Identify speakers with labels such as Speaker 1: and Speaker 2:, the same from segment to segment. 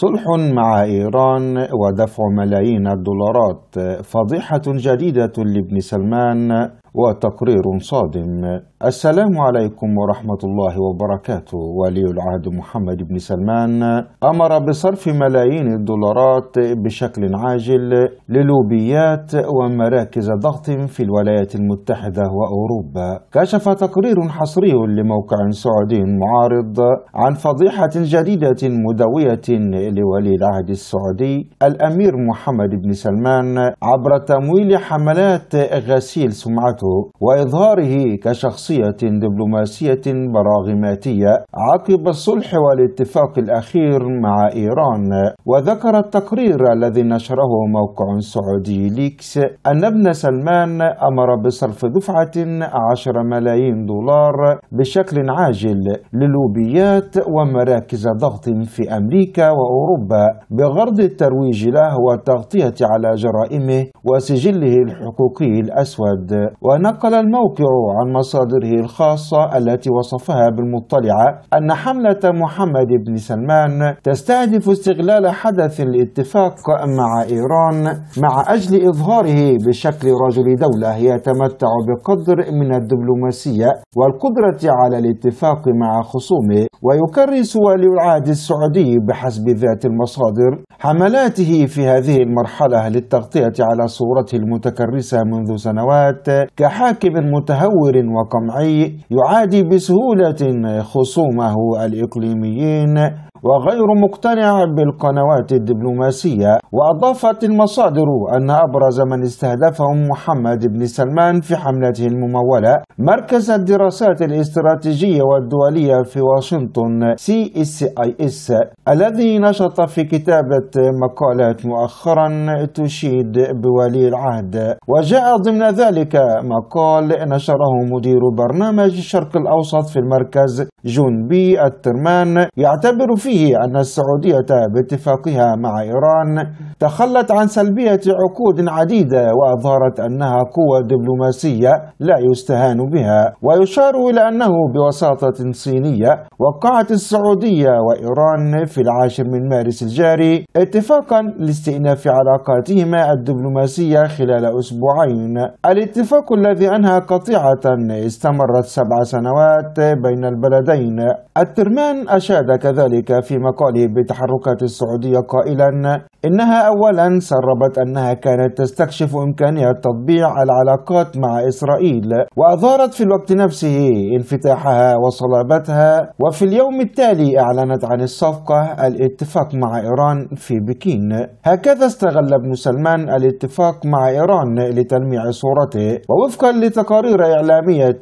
Speaker 1: صلح مع إيران ودفع ملايين الدولارات، فضيحة جديدة لابن سلمان وتقرير صادم. السلام عليكم ورحمة الله وبركاته. ولي العهد محمد بن سلمان أمر بصرف ملايين الدولارات بشكل عاجل للوبيات ومراكز ضغط في الولايات المتحدة وأوروبا. كشف تقرير حصري لموقع سعودي معارض عن فضيحة جديدة مدوية لولي العهد السعودي الأمير محمد بن سلمان عبر تمويل حملات غسيل سمعته وإظهاره كشخصية دبلوماسية براغماتية عقب الصلح والاتفاق الأخير مع إيران. وذكر التقرير الذي نشره موقع سعودي ليكس أن ابن سلمان أمر بصرف دفعة 10 ملايين دولار بشكل عاجل للوبيات ومراكز ضغط في أمريكا وأوروبا بغرض الترويج له والتغطية على جرائمه وسجله الحقوقي الأسود. ونقل الموقع عن مصادره الخاصة التي وصفها بالمطلعة أن حملة محمد بن سلمان تستهدف استغلال حدث الاتفاق مع إيران مع أجل إظهاره بشكل رجل دولة يتمتع بقدر من الدبلوماسية والقدرة على الاتفاق مع خصومه. ويكرس ولي العهد السعودي بحسب ذات المصادر حملاته في هذه المرحلة للتغطية على صورته المتكرسة منذ سنوات كحاكم متهور وقمعي يعادي بسهولة خصومه الإقليميين وغير مقتنع بالقنوات الدبلوماسية. وأضافت المصادر أن أبرز من استهدفهم محمد بن سلمان في حملته الممولة مركز الدراسات الاستراتيجية والدولية في واشنطن CSIS الذي نشط في كتابة مقالات مؤخرا تشيد بولي العهد. وجاء ضمن ذلك مقال نشره مدير برنامج الشرق الأوسط في المركز جون بي الترمان يعتبر فيه أن السعودية باتفاقها مع إيران تخلت عن سلبية عقود عديدة وأظهرت أنها قوة دبلوماسية لا يستهان بها. ويشار إلى أنه بوساطة صينية وقعت السعودية وإيران في 10 من مارس الجاري اتفاقا لاستئناف علاقاتهما الدبلوماسية خلال أسبوعين. الاتفاق الذي أنهى قطيعة استمرت 7 سنوات بين البلدين. الترمان أشاد كذلك في مقاله بتحركات السعودية قائلا إنها أولا سربت أنها كانت تستكشف إمكانية تطبيع العلاقات مع إسرائيل وأظهرت في الوقت نفسه انفتاحها وصلابتها. وفي اليوم التالي أعلنت عن الصفقة الاتفاق مع إيران في بكين. هكذا استغل ابن سلمان الاتفاق مع إيران لتلميع صورته. ووفقا لتقارير إعلامية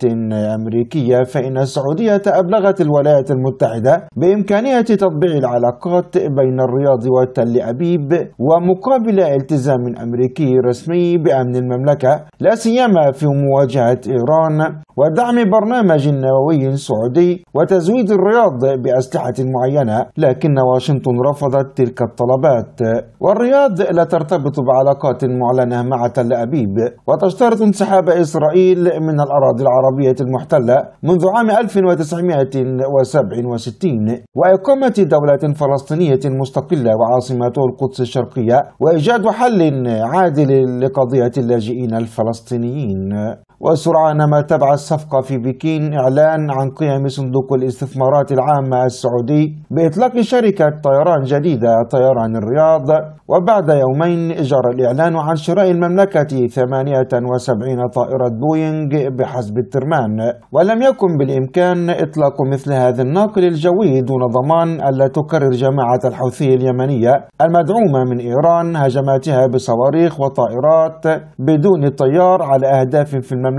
Speaker 1: أمريكية فإن السعودية أبلغت الولايات المتحدة بإمكانية تطبيع العلاقات بين الرياض وتل أبيب ومقابل التزام أمريكي رسمي بأمن المملكة لا سيما في مواجهة إيران ودعم برنامج نووي سعودي وتزويد الرياض بأسلحة معينة. لكن واشنطن رفضت تلك الطلبات. والرياض لا ترتبط بعلاقات معلنة مع تل أبيب وتشترط انسحاب إسرائيل من الأراضي العربية المحتلة منذ عام 1967 وإقامة دولة فلسطينية مستقلة وعاصمته القدس الشرقية وإيجاد حل عادل لقضية اللاجئين الفلسطينيين. وسرعان ما تبع الصفقة في بكين إعلان عن قيام صندوق الاستثمارات العامة السعودي بإطلاق شركة طيران جديدة طيران الرياض. وبعد يومين جرى الإعلان عن شراء المملكة 78 طائرة بوينغ بحسب الترمان. ولم يكن بالإمكان إطلاق مثل هذا الناقل الجوي دون ضمان ألا تكرر جماعة الحوثي اليمنية المدعومة من إيران هجماتها بصواريخ وطائرات بدون طيار على أهداف في المملكة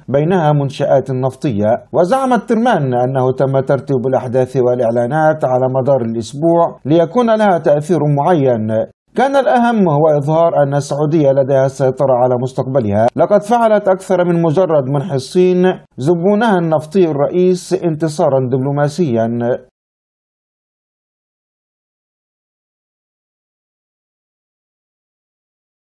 Speaker 1: بينها منشآت نفطية. وزعم الترمان أنه تم ترتيب الأحداث والإعلانات على مدار الأسبوع ليكون لها تأثير معين. كان الأهم هو إظهار أن السعودية لديها السيطرة على مستقبلها. لقد فعلت أكثر من مجرد منح الصين زبونها النفطي الرئيس انتصارا دبلوماسيا.